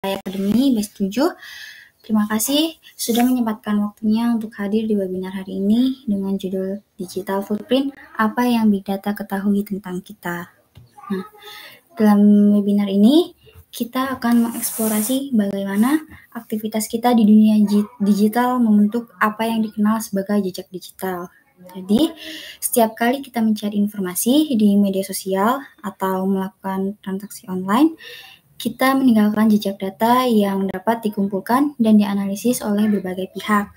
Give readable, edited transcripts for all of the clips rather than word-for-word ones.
Akademi Batch 7. Terima kasih sudah menyempatkan waktunya untuk hadir di webinar hari ini dengan judul Digital Footprint, apa yang Big Data ketahui tentang kita. Nah, dalam webinar ini kita akan mengeksplorasi bagaimana aktivitas kita di dunia digital membentuk apa yang dikenal sebagai jejak digital. Jadi, setiap kali kita mencari informasi di media sosial atau melakukan transaksi online, kita meninggalkan jejak data yang dapat dikumpulkan dan dianalisis oleh berbagai pihak.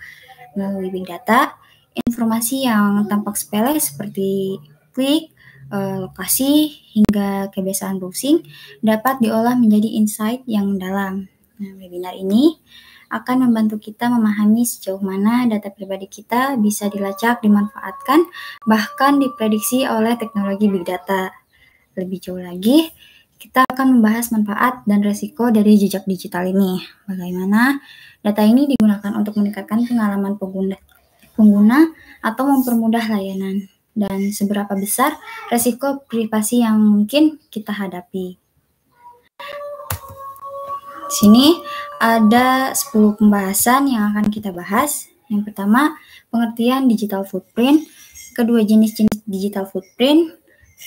Melalui Big Data, informasi yang tampak sepele seperti klik, lokasi, hingga kebiasaan browsing dapat diolah menjadi insight yang mendalam. Nah, webinar ini akan membantu kita memahami sejauh mana data pribadi kita bisa dilacak, dimanfaatkan, bahkan diprediksi oleh teknologi Big Data. Lebih jauh lagi, kita akan membahas manfaat dan resiko dari jejak digital ini. Bagaimana data ini digunakan untuk meningkatkan pengalaman pengguna atau mempermudah layanan, dan seberapa besar resiko privasi yang mungkin kita hadapi. Di sini ada 10 pembahasan yang akan kita bahas. Yang pertama, pengertian digital footprint. Kedua, jenis-jenis digital footprint.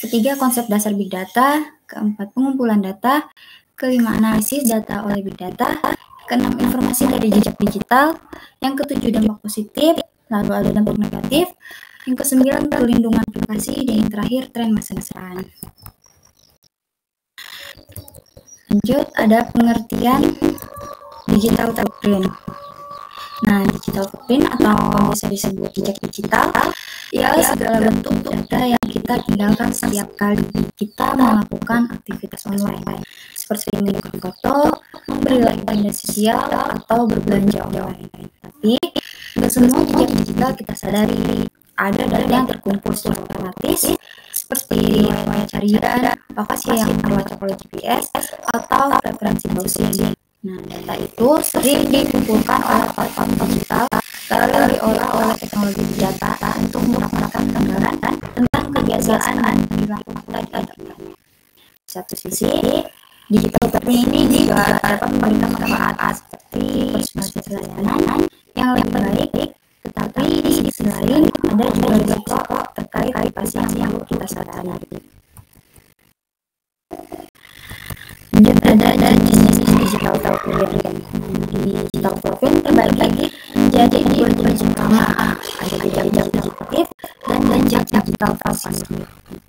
Ketiga, konsep dasar Big Data. Keempat, pengumpulan data. Kelima, analisis data oleh Big Data. Keenam, informasi dari jejak digital. Yang ketujuh, dampak positif. Lalu ada dampak negatif. Yang kesembilan, perlindungan privasi. Dan yang terakhir, tren masa depan. Lanjut, ada pengertian digital footprint. Nah, digital footprint atau bisa disebut jejak digital ialah segala bentuk data yang kita tinggalkan setiap kali kita melakukan aktivitas online, seperti mengunggah foto, memberi like di media sosial, atau berbelanja online. Tapi, tidak semua jejak digital kita sadari. Ada data yang terkumpul secara otomatis, seperti riwayat harian, lokasi yang terlacak oleh GPS, atau referensi browsing. Nah, data itu sering dikumpulkan oleh platform digital, lalu diolah oleh teknologi Big Data untuk mendapatkan gambaran tentang kebiasaan perilaku kita di internet. Di satu sisi, digital footprint ini juga dapat memberikan manfaat seperti personalisasi layanan yang lebih baik, tetapi di sisi lain ada juga risiko terkait privasi yang perlu kita sadari. Lanjut, ada jenis digital footprint. Digital footprint terbagi menjadi dua jenis utama, ada jejak digital dan jejak digital pasif.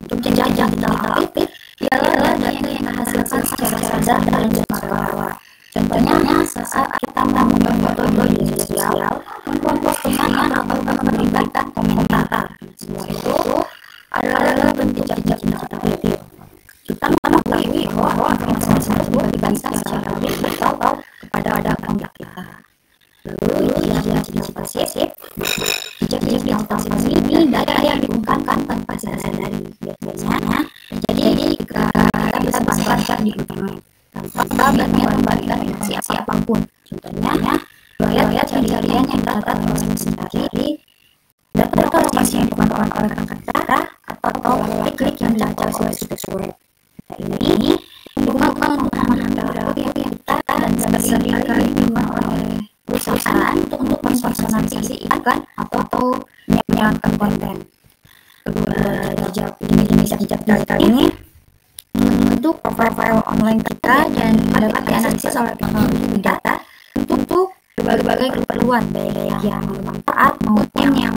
Untuk jejak digital aktif ialah data yang kita hasilkan secara sadar dan sukarela. Contohnya saat kita mengunggah foto di media sosial, membuat postingan atau memberikan komentar. Semua itu adalah bentuk jejak digital aktif. Kita mengetahui bahwa informasi tersebut diberikan secara digital kepada kontak kita. Lalu jejak digital pasif. Jejak digital pasif ini data yang dikumpulkan tanpa kita sadari. Biasanya terjadi ketika kita bisa berselancar di internet tanpa membagikan informasi apapun. Contohnya, riwayat harian yang tercatat oleh sehari, data lokasi yang dikumpulkan oleh rekan kita, atau klik yang dilacak oleh situs web. Ini digunakan untuk menangkap kita dan seringkali digunakan oleh perusahaan untuk mempersonalisasi iklan atau menyiapkan konten. Kedua jenis jejak digital ini membentuk profil online kita dan dapat dianalisis oleh teknologi Big Data untuk berbagai keperluan, baik yang bermanfaat maupun yang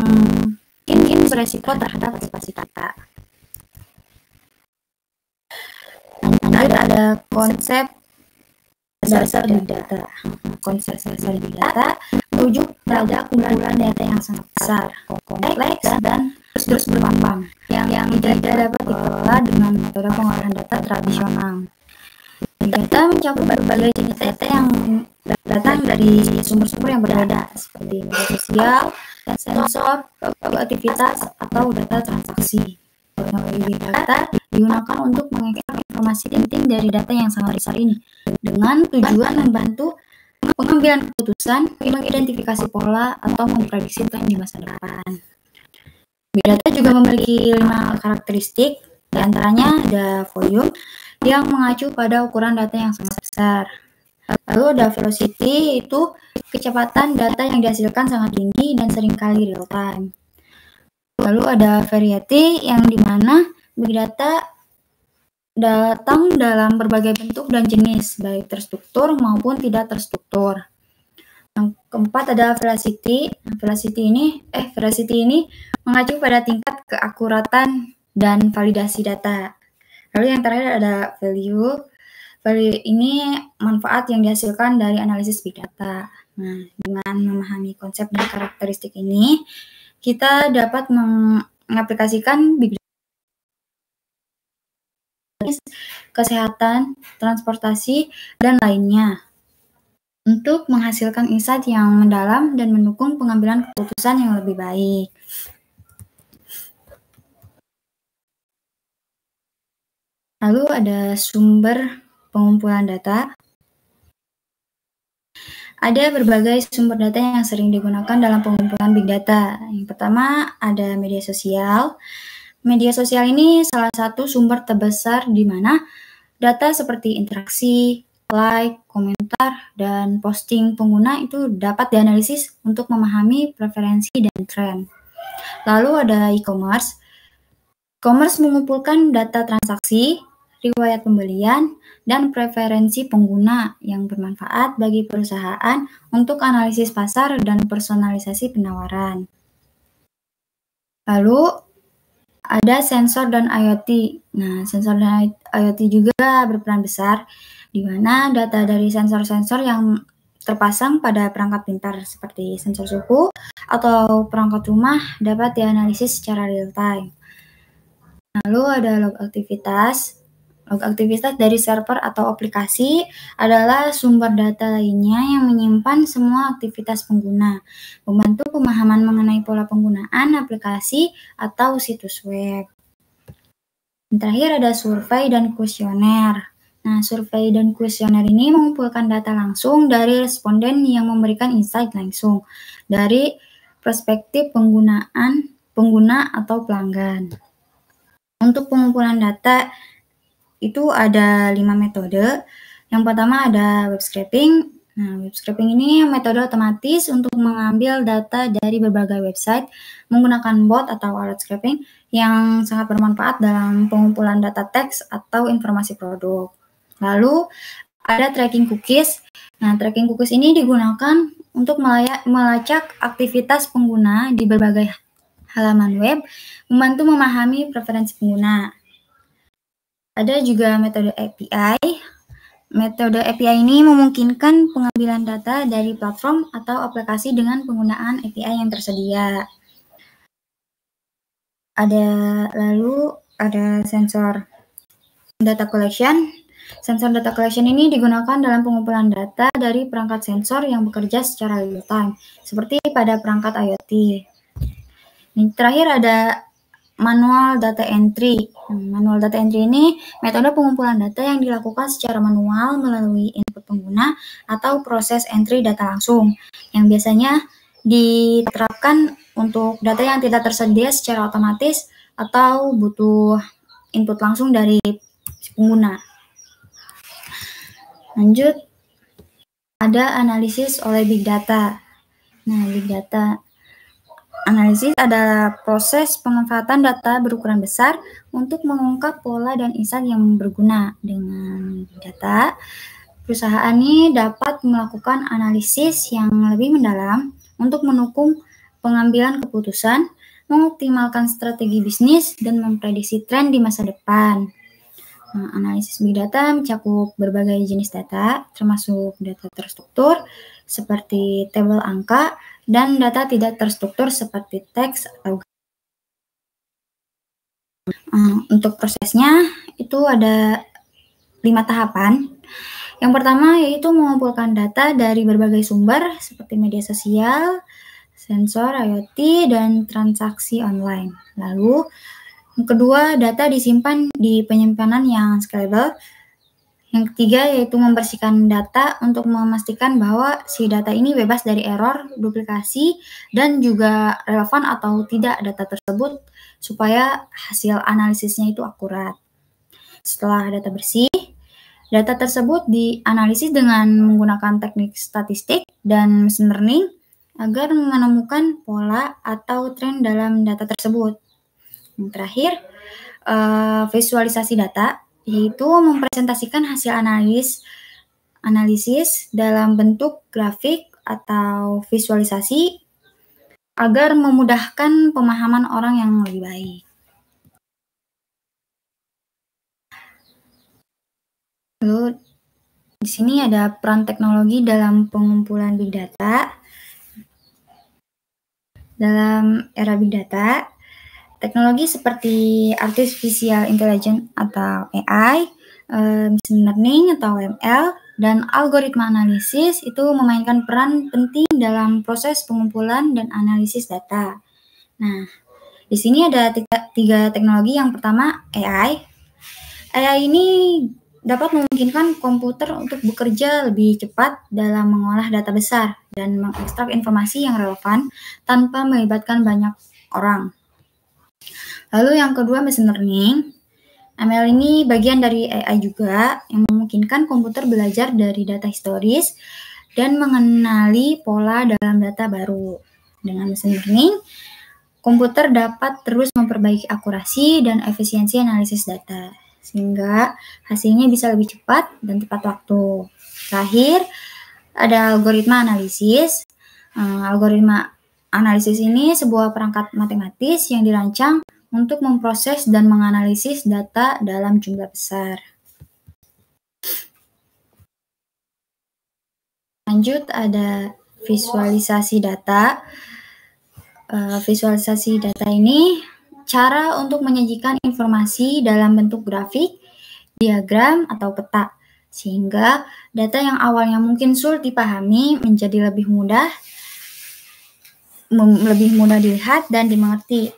mungkin beresiko terhadap privasi kita. Ada konsep dasar Big Data. Konsep dasar Big Data merujuk pada kumpulan data yang sangat besar, kompleks, dan terus berkembang yang tidak dapat dikelola dengan metode pengolahan data tradisional. Big Data mencakup berbagai jenis data yang datang dari sumber-sumber yang berbeda, seperti media sosial, sensor, aktivitas, atau data transaksi. Teknologi Big Data digunakan untuk mengekstrak informasi penting dari data yang sangat besar ini, dengan tujuan membantu pengambilan keputusan, mengidentifikasi pola, atau memprediksi tren di masa depan. Big Data juga memiliki 5 karakteristik, di antaranya ada volume, yang mengacu pada ukuran data yang sangat besar. Lalu ada velocity, itu kecepatan data yang dihasilkan sangat tinggi dan seringkali real time. Lalu ada variety, yang dimana big data datang dalam berbagai bentuk dan jenis, baik terstruktur maupun tidak terstruktur. Yang keempat ada velocity. Velocity ini mengacu pada tingkat keakuratan dan validasi data. Lalu yang terakhir ada value. Value ini manfaat yang dihasilkan dari analisis big data. Nah, dengan memahami konsep dan karakteristik ini, kita dapat mengaplikasikan big data kesehatan, transportasi, dan lainnya untuk menghasilkan insight yang mendalam dan mendukung pengambilan keputusan yang lebih baik. Lalu ada sumber pengumpulan data. Ada berbagai sumber data yang sering digunakan dalam pengumpulan big data. Yang pertama ada media sosial. Media sosial ini salah satu sumber terbesar di mana data seperti interaksi, like, komentar, dan posting pengguna itu dapat dianalisis untuk memahami preferensi dan tren. Lalu ada e-commerce. E-commerce mengumpulkan data transaksi, riwayat pembelian, dan preferensi pengguna yang bermanfaat bagi perusahaan untuk analisis pasar dan personalisasi penawaran. Lalu ada sensor dan IoT. Nah, sensor dan IoT juga berperan besar, di mana data dari sensor-sensor yang terpasang pada perangkat pintar seperti sensor suhu atau perangkat rumah dapat dianalisis secara real time. Lalu ada log aktivitas. Log aktivitas dari server atau aplikasi adalah sumber data lainnya yang menyimpan semua aktivitas pengguna, membantu pemahaman mengenai pola penggunaan aplikasi atau situs web. Yang terakhir ada survei dan kuesioner. Nah, survei dan kuesioner ini mengumpulkan data langsung dari responden yang memberikan insight langsung dari perspektif pengguna atau pelanggan. Untuk pengumpulan data itu ada 5 metode. Yang pertama ada web scraping. Nah, web scraping ini metode otomatis untuk mengambil data dari berbagai website menggunakan bot atau alat scraping yang sangat bermanfaat dalam pengumpulan data teks atau informasi produk. Lalu ada tracking cookies. Nah, tracking cookies ini digunakan untuk melacak aktivitas pengguna di berbagai halaman web, membantu memahami preferensi pengguna. Ada juga metode API. Metode API ini memungkinkan pengambilan data dari platform atau aplikasi dengan penggunaan API yang tersedia. Lalu ada sensor data collection. Sensor data collection ini digunakan dalam pengumpulan data dari perangkat sensor yang bekerja secara real time, seperti pada perangkat IoT. Yang terakhir ada manual data entry. Manual data entry ini metode pengumpulan data yang dilakukan secara manual melalui input pengguna atau proses entry data langsung, yang biasanya diterapkan untuk data yang tidak tersedia secara otomatis atau butuh input langsung dari pengguna. Lanjut, ada analisis oleh big data. Nah, big data analisis adalah proses pemanfaatan data berukuran besar untuk mengungkap pola dan insight yang berguna. Dengan data, perusahaan ini dapat melakukan analisis yang lebih mendalam untuk mendukung pengambilan keputusan, mengoptimalkan strategi bisnis, dan memprediksi tren di masa depan. Nah, analisis big data mencakup berbagai jenis data, termasuk data terstruktur seperti tabel angka, dan data tidak terstruktur seperti teks atau untuk prosesnya itu ada 5 tahapan. Yang pertama yaitu mengumpulkan data dari berbagai sumber seperti media sosial, sensor, IoT, dan transaksi online. Lalu yang kedua, data disimpan di penyimpanan yang scalable. Yang ketiga yaitu membersihkan data untuk memastikan bahwa si data ini bebas dari error, duplikasi, dan juga relevan atau tidak data tersebut supaya hasil analisisnya itu akurat. Setelah data bersih, Data tersebut dianalisis dengan menggunakan teknik statistik dan machine learning agar menemukan pola atau tren dalam data tersebut. Yang terakhir, visualisasi data, yaitu mempresentasikan hasil analisis dalam bentuk grafik atau visualisasi agar memudahkan pemahaman orang yang lebih baik. Lalu di sini ada peran teknologi dalam pengumpulan big data. Dalam era big data, teknologi seperti artificial intelligence atau AI, machine learning atau ML, dan algoritma analisis itu memainkan peran penting dalam proses pengumpulan dan analisis data. Nah, di sini ada tiga teknologi. Yang pertama, AI. AI ini dapat memungkinkan komputer untuk bekerja lebih cepat dalam mengolah data besar dan mengekstrak informasi yang relevan tanpa melibatkan banyak orang. Lalu yang kedua, machine learning. ML ini bagian dari AI juga yang memungkinkan komputer belajar dari data historis dan mengenali pola dalam data baru. Dengan machine learning, komputer dapat terus memperbaiki akurasi dan efisiensi analisis data, sehingga hasilnya bisa lebih cepat dan tepat waktu. Terakhir, ada algoritma analisis. Algoritma analisis ini sebuah perangkat matematis yang dirancang untuk memproses dan menganalisis data dalam jumlah besar. Lanjut, ada visualisasi data. Visualisasi data ini cara untuk menyajikan informasi dalam bentuk grafik, diagram, atau peta, sehingga data yang awalnya mungkin sulit dipahami menjadi lebih mudah dilihat dan dimengerti.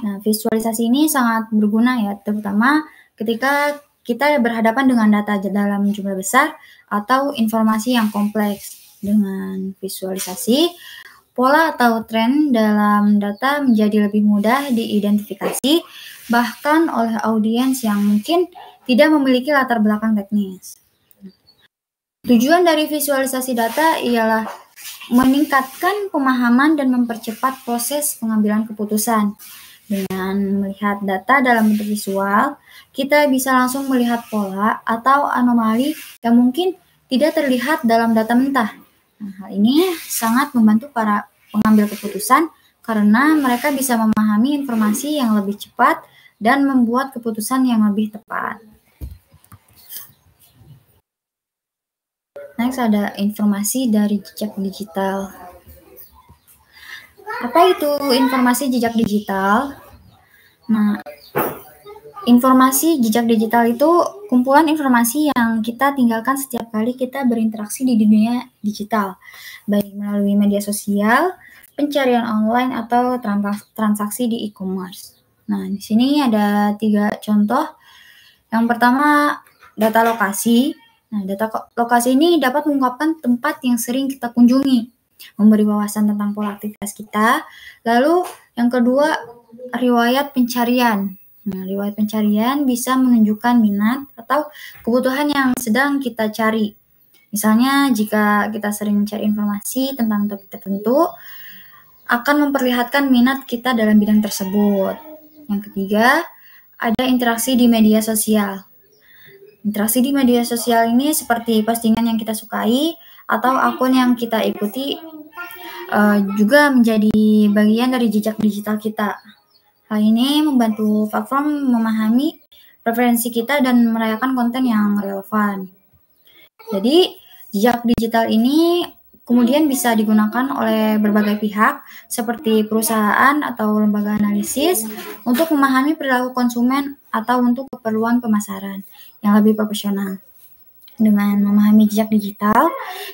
Nah, visualisasi ini sangat berguna ya, terutama ketika kita berhadapan dengan data dalam jumlah besar atau informasi yang kompleks. Dengan visualisasi, pola atau tren dalam data menjadi lebih mudah diidentifikasi, bahkan oleh audiens yang mungkin tidak memiliki latar belakang teknis. Tujuan dari visualisasi data ialah meningkatkan pemahaman dan mempercepat proses pengambilan keputusan. Dengan melihat data dalam bentuk visual, kita bisa langsung melihat pola atau anomali yang mungkin tidak terlihat dalam data mentah. Nah, hal ini sangat membantu para pengambil keputusan karena mereka bisa memahami informasi yang lebih cepat dan membuat keputusan yang lebih tepat. Next, ada informasi dari jejak digital. Apa itu informasi jejak digital? Nah, informasi jejak digital itu kumpulan informasi yang kita tinggalkan setiap kali kita berinteraksi di dunia digital, baik melalui media sosial, pencarian online, atau transaksi di e-commerce. Nah, di sini ada 3 contoh. Yang pertama, data lokasi. Nah, data lokasi ini dapat mengungkapkan tempat yang sering kita kunjungi, memberi wawasan tentang pola aktivitas kita. Lalu, yang kedua, riwayat pencarian. Nah, riwayat pencarian bisa menunjukkan minat atau kebutuhan yang sedang kita cari. Misalnya, jika kita sering mencari informasi tentang topik tertentu, akan memperlihatkan minat kita dalam bidang tersebut. Yang ketiga, ada interaksi di media sosial. Interaksi di media sosial ini seperti postingan yang kita sukai atau akun yang kita ikuti juga menjadi bagian dari jejak digital kita. Hal ini membantu platform memahami preferensi kita dan merayakan konten yang relevan. Jadi, jejak digital ini kemudian bisa digunakan oleh berbagai pihak seperti perusahaan atau lembaga analisis untuk memahami perilaku konsumen atau untuk keperluan pemasaran yang lebih profesional. Dengan memahami jejak digital,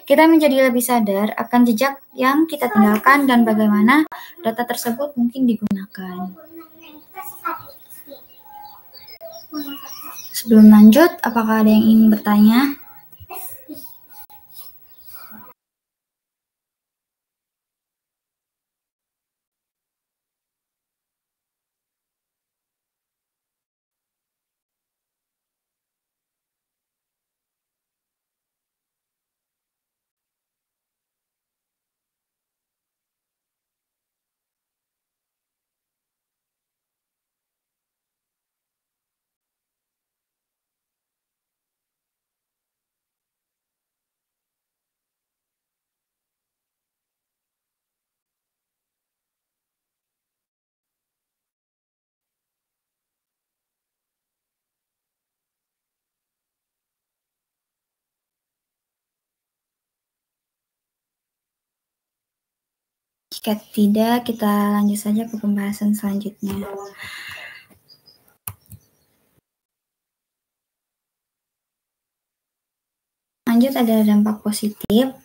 kita menjadi lebih sadar akan jejak yang kita tinggalkan dan bagaimana data tersebut mungkin digunakan. Sebelum lanjut, apakah ada yang ingin bertanya? Jika tidak, kita lanjut saja ke pembahasan selanjutnya. Lanjut, ada dampak positif.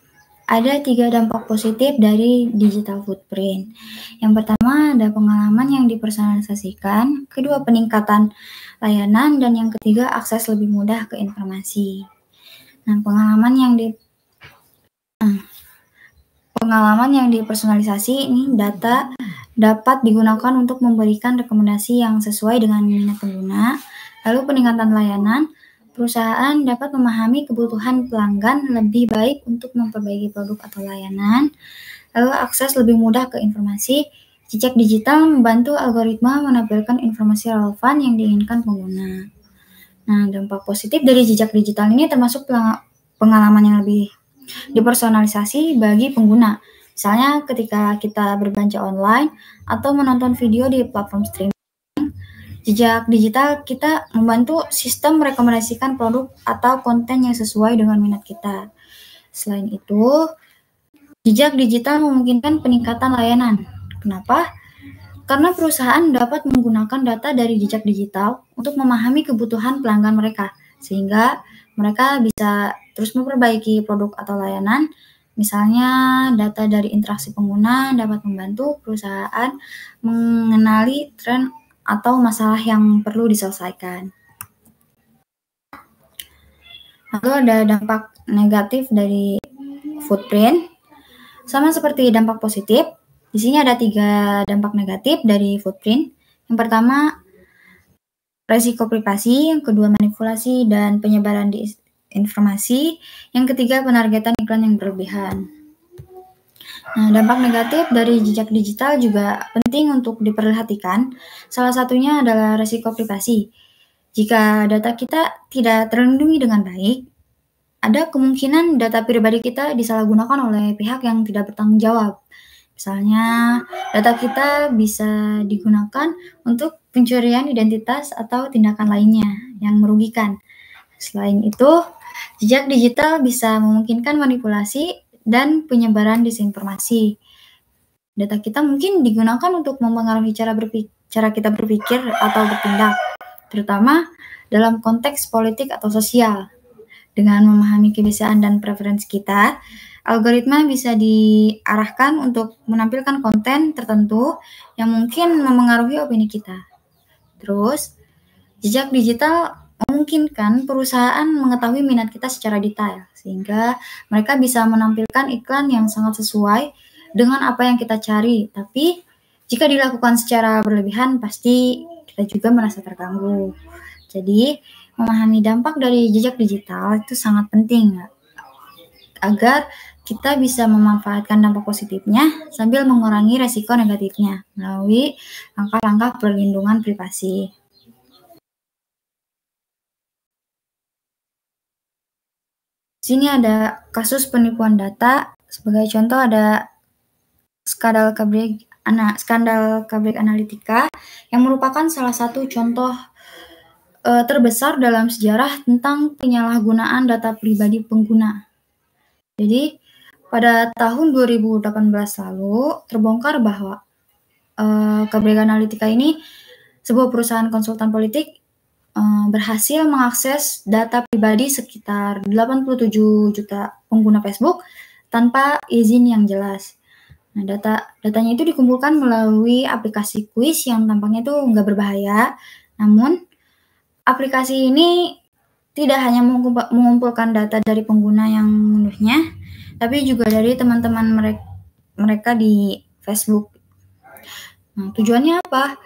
Ada 3 dampak positif dari digital footprint. Yang pertama, ada pengalaman yang dipersonalisasikan. Kedua, peningkatan layanan. Dan yang ketiga, akses lebih mudah ke informasi. Nah, pengalaman yang dipersonalisasi ini data dapat digunakan untuk memberikan rekomendasi yang sesuai dengan minat pengguna. Lalu peningkatan layanan, perusahaan dapat memahami kebutuhan pelanggan lebih baik untuk memperbaiki produk atau layanan. Lalu akses lebih mudah ke informasi, jejak digital membantu algoritma menampilkan informasi relevan yang diinginkan pengguna. Nah, dampak positif dari jejak digital ini termasuk pengalaman yang lebih dipersonalisasi bagi pengguna. Misalnya ketika kita berbelanja online atau menonton video di platform streaming, jejak digital kita membantu sistem merekomendasikan produk atau konten yang sesuai dengan minat kita. Selain itu, jejak digital memungkinkan peningkatan layanan. Kenapa? Karena perusahaan dapat menggunakan data dari jejak digital untuk memahami kebutuhan pelanggan mereka, sehingga mereka bisa terus memperbaiki produk atau layanan. Misalnya, data dari interaksi pengguna dapat membantu perusahaan mengenali tren atau masalah yang perlu diselesaikan. Lalu ada dampak negatif dari footprint. Sama seperti dampak positif, di sini ada 3 dampak negatif dari footprint. Yang pertama, resiko privasi. Yang kedua, manipulasi dan penyebaran informasi. Yang ketiga, penargetan iklan yang berlebihan. Nah, dampak negatif dari jejak digital juga penting untuk diperhatikan. Salah satunya adalah resiko privasi. Jika data kita tidak terlindungi dengan baik, ada kemungkinan data pribadi kita disalahgunakan oleh pihak yang tidak bertanggung jawab. Misalnya, data kita bisa digunakan untuk pencurian identitas atau tindakan lainnya yang merugikan. Selain itu, jejak digital bisa memungkinkan manipulasi dan penyebaran disinformasi. Data kita mungkin digunakan untuk mempengaruhi cara kita berpikir atau bertindak, terutama dalam konteks politik atau sosial. Dengan memahami kebiasaan dan preferensi kita, algoritma bisa diarahkan untuk menampilkan konten tertentu yang mungkin memengaruhi opini kita. Terus, jejak digital memungkinkan perusahaan mengetahui minat kita secara detail, sehingga mereka bisa menampilkan iklan yang sangat sesuai dengan apa yang kita cari. Tapi, jika dilakukan secara berlebihan, pasti kita juga merasa terganggu. Jadi, memahami dampak dari jejak digital itu sangat penting agar kita bisa memanfaatkan dampak positifnya sambil mengurangi resiko negatifnya melalui langkah-langkah perlindungan privasi. Di sini ada kasus penipuan data. Sebagai contoh ada skandal Cambridge Analytica yang merupakan salah satu contoh terbesar dalam sejarah tentang penyalahgunaan data pribadi pengguna. Jadi, pada tahun 2018 lalu terbongkar bahwa Cambridge Analytica ini sebuah perusahaan konsultan politik berhasil mengakses data pribadi sekitar 87 juta pengguna Facebook tanpa izin yang jelas. Nah, datanya itu dikumpulkan melalui aplikasi kuis yang tampaknya itu nggak berbahaya, namun aplikasi ini tidak hanya mengumpulkan data dari pengguna yang mengunduhnya, tapi juga dari teman-teman mereka di Facebook. Nah, tujuannya apa?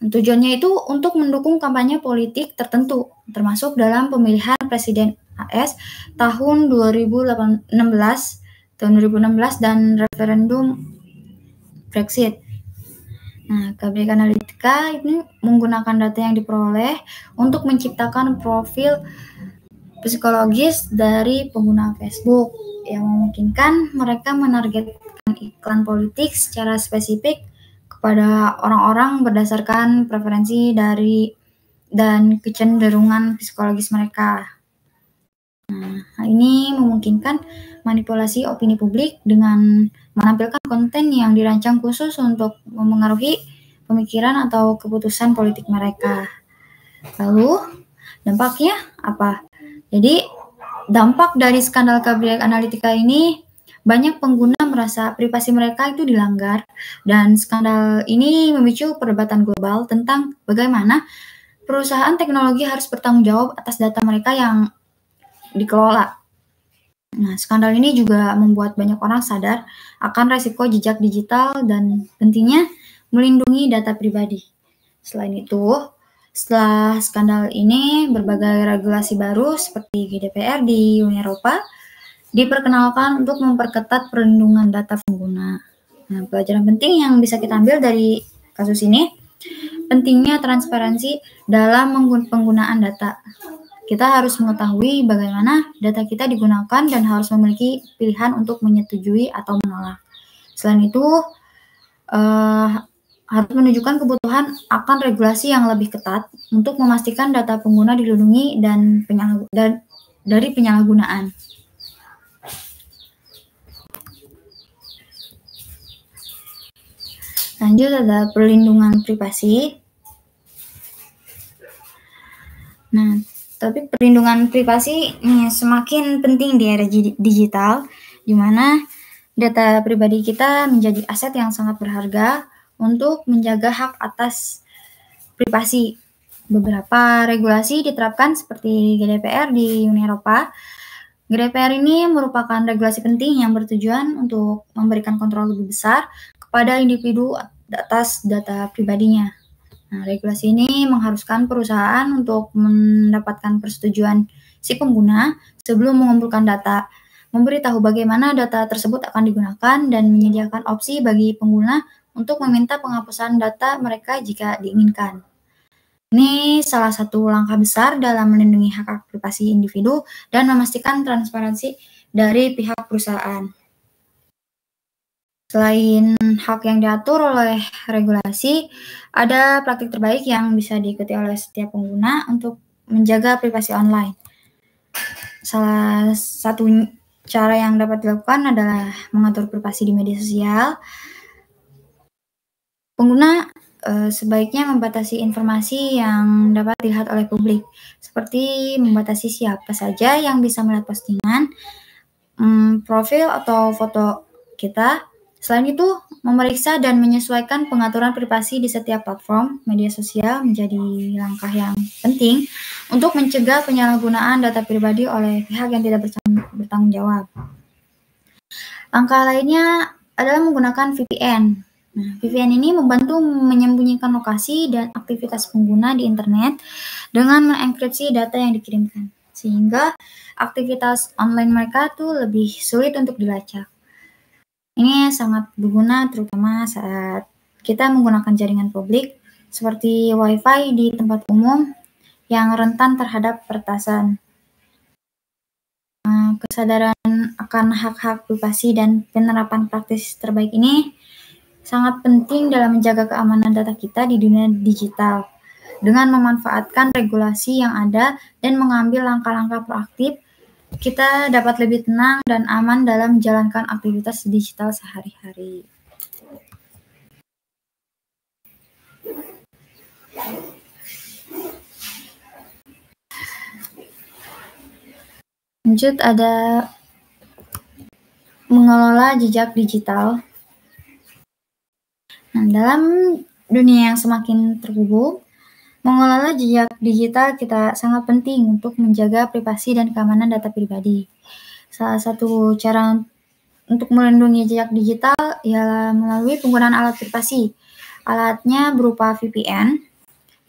Tujuannya itu untuk mendukung kampanye politik tertentu, termasuk dalam pemilihan Presiden AS tahun 2016 dan referendum Brexit. Nah, Cambridge Analytica ini menggunakan data yang diperoleh untuk menciptakan profil psikologis dari pengguna Facebook yang memungkinkan mereka menargetkan iklan politik secara spesifik kepada orang-orang berdasarkan preferensi dan kecenderungan psikologis mereka. Nah, hal ini memungkinkan manipulasi opini publik dengan menampilkan konten yang dirancang khusus untuk memengaruhi pemikiran atau keputusan politik mereka. Lalu, dampaknya apa? Jadi, dampak dari skandal Cambridge Analytica ini, banyak pengguna merasa privasi mereka itu dilanggar, dan skandal ini memicu perdebatan global tentang bagaimana perusahaan teknologi harus bertanggung jawab atas data mereka yang dikelola. Nah, skandal ini juga membuat banyak orang sadar akan resiko jejak digital dan pentingnya melindungi data pribadi. Selain itu, setelah skandal ini, berbagai regulasi baru seperti GDPR di Uni Eropa diperkenalkan untuk memperketat perlindungan data pengguna. Nah, pelajaran penting yang bisa kita ambil dari kasus ini, pentingnya transparansi dalam penggunaan data. Kita harus mengetahui bagaimana data kita digunakan dan harus memiliki pilihan untuk menyetujui atau menolak. Selain itu, harus menunjukkan kebutuhan akan regulasi yang lebih ketat untuk memastikan data pengguna dilindungi dan dari penyalahgunaan. Lanjut ada perlindungan privasi. Nah, tapi perlindungan privasi semakin penting di era digital, di mana data pribadi kita menjadi aset yang sangat berharga untuk menjaga hak atas privasi. Beberapa regulasi diterapkan seperti GDPR di Uni Eropa. GDPR ini merupakan regulasi penting yang bertujuan untuk memberikan kontrol lebih besar kepada individu atas data pribadinya. Nah, regulasi ini mengharuskan perusahaan untuk mendapatkan persetujuan si pengguna sebelum mengumpulkan data, memberitahu bagaimana data tersebut akan digunakan, dan menyediakan opsi bagi pengguna untuk meminta penghapusan data mereka jika diinginkan. Ini salah satu langkah besar dalam melindungi hak privasi individu dan memastikan transparansi dari pihak perusahaan. Selain hak yang diatur oleh regulasi, ada praktik terbaik yang bisa diikuti oleh setiap pengguna untuk menjaga privasi online. Salah satu cara yang dapat dilakukan adalah mengatur privasi di media sosial. Pengguna sebaiknya membatasi informasi yang dapat dilihat oleh publik, seperti membatasi siapa saja yang bisa melihat postingan, profil atau foto kita. Selain itu, memeriksa dan menyesuaikan pengaturan privasi di setiap platform media sosial menjadi langkah yang penting untuk mencegah penyalahgunaan data pribadi oleh pihak yang tidak bertanggung jawab. Langkah lainnya adalah menggunakan VPN. Nah, VPN ini membantu menyembunyikan lokasi dan aktivitas pengguna di internet dengan mengenkripsi data yang dikirimkan, sehingga aktivitas online mereka tuh lebih sulit untuk dilacak. Ini sangat berguna terutama saat kita menggunakan jaringan publik seperti Wi-Fi di tempat umum yang rentan terhadap peretasan. Kesadaran akan hak-hak privasi dan penerapan praktis terbaik ini sangat penting dalam menjaga keamanan data kita di dunia digital. Dengan memanfaatkan regulasi yang ada dan mengambil langkah-langkah proaktif, kita dapat lebih tenang dan aman dalam menjalankan aktivitas digital sehari-hari. Lanjut ada mengelola jejak digital. Nah, dalam dunia yang semakin terhubung, mengelola jejak digital kita sangat penting untuk menjaga privasi dan keamanan data pribadi. Salah satu cara untuk melindungi jejak digital ialah melalui penggunaan alat privasi. Alatnya berupa VPN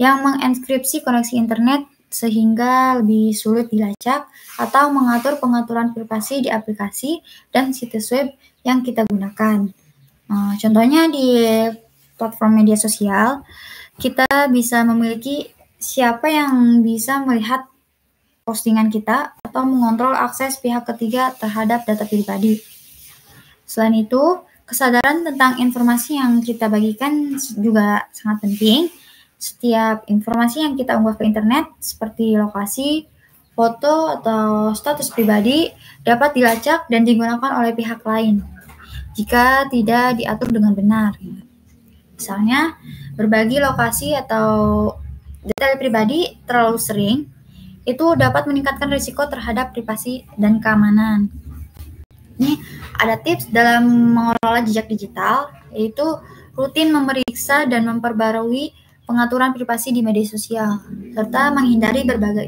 yang mengenkripsi koneksi internet sehingga lebih sulit dilacak, atau mengatur pengaturan privasi di aplikasi dan situs web yang kita gunakan. Contohnya di platform media sosial, kita bisa memiliki siapa yang bisa melihat postingan kita atau mengontrol akses pihak ketiga terhadap data pribadi. Selain itu, kesadaran tentang informasi yang kita bagikan juga sangat penting. Setiap informasi yang kita unggah ke internet seperti lokasi, Foto atau status pribadi dapat dilacak dan digunakan oleh pihak lain jika tidak diatur dengan benar. Misalnya, berbagi lokasi atau detail pribadi terlalu sering itu dapat meningkatkan risiko terhadap privasi dan keamanan. Ini ada tips dalam mengelola jejak digital, yaitu rutin memeriksa dan memperbarui pengaturan privasi di media sosial, serta menghindari berbagai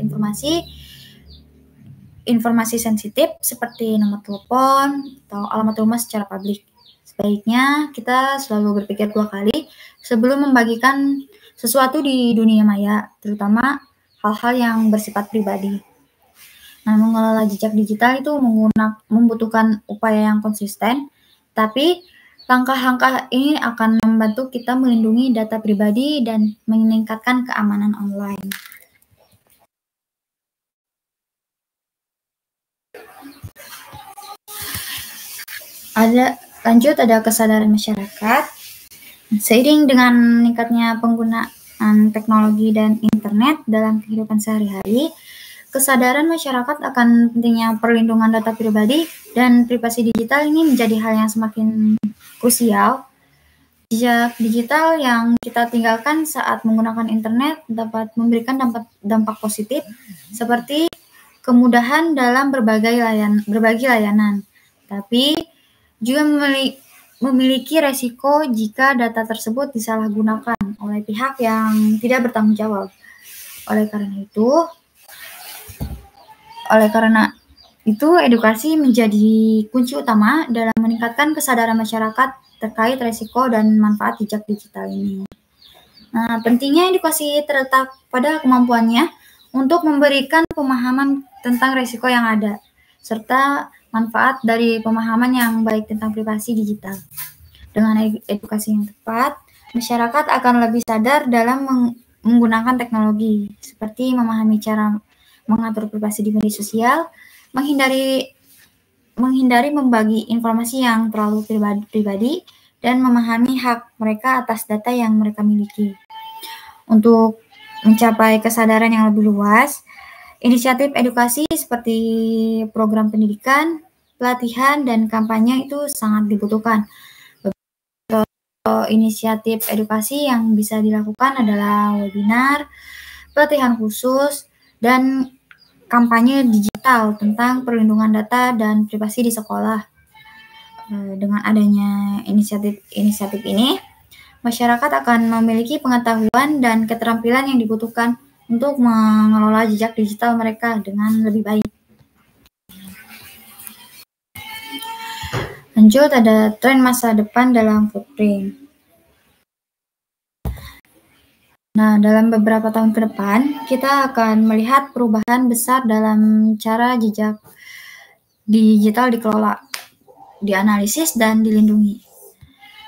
informasi sensitif seperti nomor telepon atau alamat rumah secara publik. Sebaiknya kita selalu berpikir 2 kali sebelum membagikan sesuatu di dunia maya, terutama hal-hal yang bersifat pribadi. Nah, mengelola jejak digital itu membutuhkan upaya yang konsisten, tapi langkah-langkah ini akan membantu kita melindungi data pribadi dan meningkatkan keamanan online. Ada kesadaran masyarakat. Seiring dengan meningkatnya penggunaan teknologi dan internet dalam kehidupan sehari-hari, kesadaran masyarakat akan pentingnya perlindungan data pribadi dan privasi digital ini menjadi hal yang semakin krusial. Jejak digital yang kita tinggalkan saat menggunakan internet dapat memberikan dampak positif seperti kemudahan dalam berbagi layanan, tapi juga memiliki resiko jika data tersebut disalahgunakan oleh pihak yang tidak bertanggung jawab. Oleh karena itu, edukasi menjadi kunci utama dalam meningkatkan kesadaran masyarakat terkait resiko dan manfaat jejak digital ini. Nah, pentingnya edukasi terletak pada kemampuannya untuk memberikan pemahaman tentang resiko yang ada, serta manfaat dari pemahaman yang baik tentang privasi digital. Dengan edukasi yang tepat, masyarakat akan lebih sadar dalam menggunakan teknologi, seperti memahami cara mengatur privasi di media sosial, menghindari membagi informasi yang terlalu pribadi, dan memahami hak mereka atas data yang mereka miliki. Untuk mencapai kesadaran yang lebih luas, inisiatif edukasi seperti program pendidikan, pelatihan, dan kampanye itu sangat dibutuhkan. Inisiatif edukasi yang bisa dilakukan adalah webinar, pelatihan khusus, dan kampanye digital tentang perlindungan data dan privasi di sekolah. Dengan adanya inisiatif ini, masyarakat akan memiliki pengetahuan dan keterampilan yang dibutuhkan untuk mengelola jejak digital mereka dengan lebih baik. Lanjut, ada tren masa depan dalam footprint. Nah, dalam beberapa tahun ke depan, kita akan melihat perubahan besar dalam cara jejak digital dikelola, dianalisis, dan dilindungi.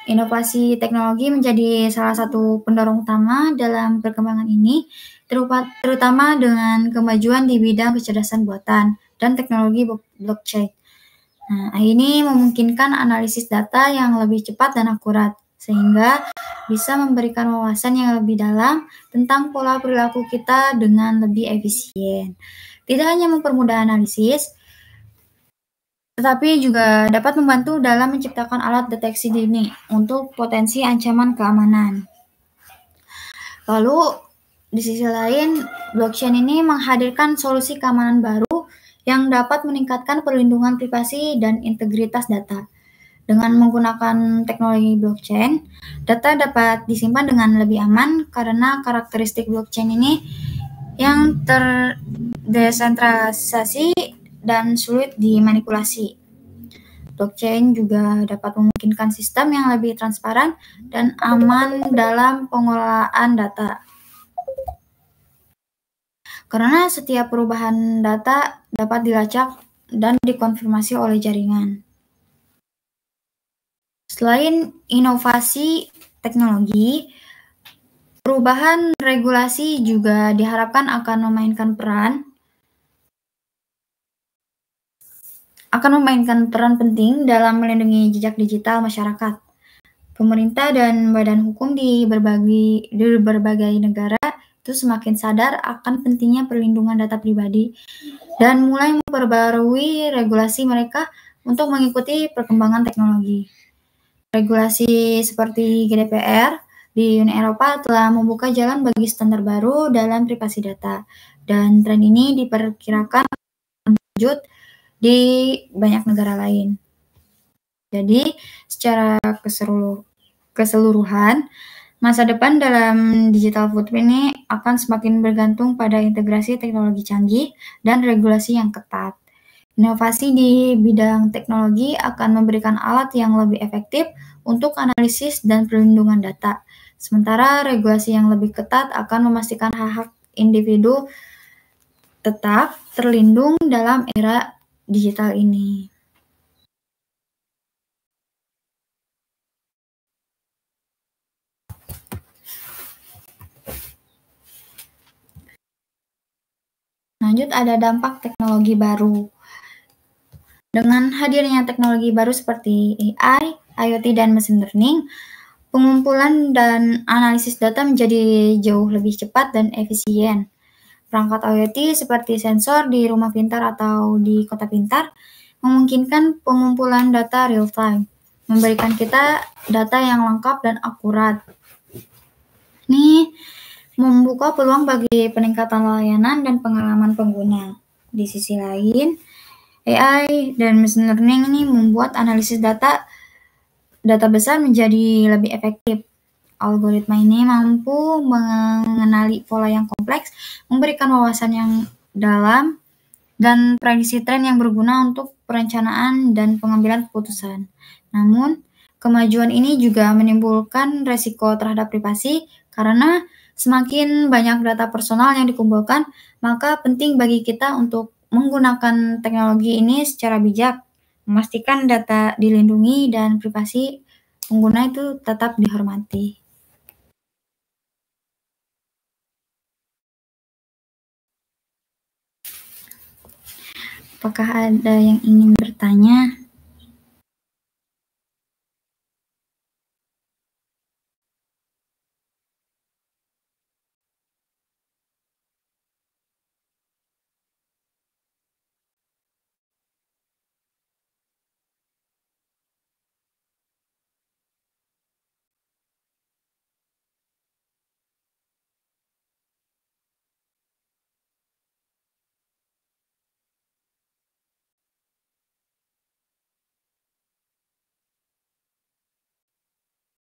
Inovasi teknologi menjadi salah satu pendorong utama dalam perkembangan ini, terutama dengan kemajuan di bidang kecerdasan buatan dan teknologi blockchain. Nah, ini memungkinkan analisis data yang lebih cepat dan akurat, sehingga bisa memberikan wawasan yang lebih dalam tentang pola perilaku kita dengan lebih efisien. Tidak hanya mempermudah analisis, tetapi juga dapat membantu dalam menciptakan alat deteksi dini untuk potensi ancaman keamanan. Lalu, di sisi lain, blockchain ini menghadirkan solusi keamanan baru yang dapat meningkatkan perlindungan privasi dan integritas data. Dengan menggunakan teknologi blockchain, data dapat disimpan dengan lebih aman karena karakteristik blockchain ini yang terdesentralisasi dan sulit dimanipulasi. Blockchain juga dapat memungkinkan sistem yang lebih transparan dan aman dalam pengelolaan data. Karena setiap perubahan data dapat dilacak dan dikonfirmasi oleh jaringan. Selain inovasi teknologi, perubahan regulasi juga diharapkan akan memainkan peran penting dalam melindungi jejak digital masyarakat. Pemerintah dan badan hukum di berbagai negara itu semakin sadar akan pentingnya perlindungan data pribadi dan mulai memperbarui regulasi mereka untuk mengikuti perkembangan teknologi. Regulasi seperti GDPR di Uni Eropa telah membuka jalan bagi standar baru dalam privasi data, dan tren ini diperkirakan lanjut di banyak negara lain. Jadi, secara keseluruhan, masa depan dalam digital footprint ini akan semakin bergantung pada integrasi teknologi canggih dan regulasi yang ketat. Inovasi di bidang teknologi akan memberikan alat yang lebih efektif untuk analisis dan perlindungan data, sementara regulasi yang lebih ketat akan memastikan hak-hak individu tetap terlindung dalam era digital ini. Lanjut, ada dampak teknologi baru. Dengan hadirnya teknologi baru seperti AI, IoT, dan machine learning, pengumpulan dan analisis data menjadi jauh lebih cepat dan efisien. Perangkat IoT seperti sensor di rumah pintar atau di kota pintar memungkinkan pengumpulan data real-time, memberikan kita data yang lengkap dan akurat. Ini membuka peluang bagi peningkatan layanan dan pengalaman pengguna. Di sisi lain, AI dan machine learning ini membuat analisis data besar menjadi lebih efektif. Algoritma ini mampu mengenali pola yang kompleks, memberikan wawasan yang dalam, dan prediksi tren yang berguna untuk perencanaan dan pengambilan keputusan. Namun, kemajuan ini juga menimbulkan resiko terhadap privasi karena semakin banyak data personal yang dikumpulkan, maka penting bagi kita untuk menggunakan teknologi ini secara bijak, memastikan data dilindungi dan privasi pengguna itu tetap dihormati. Apakah ada yang ingin bertanya?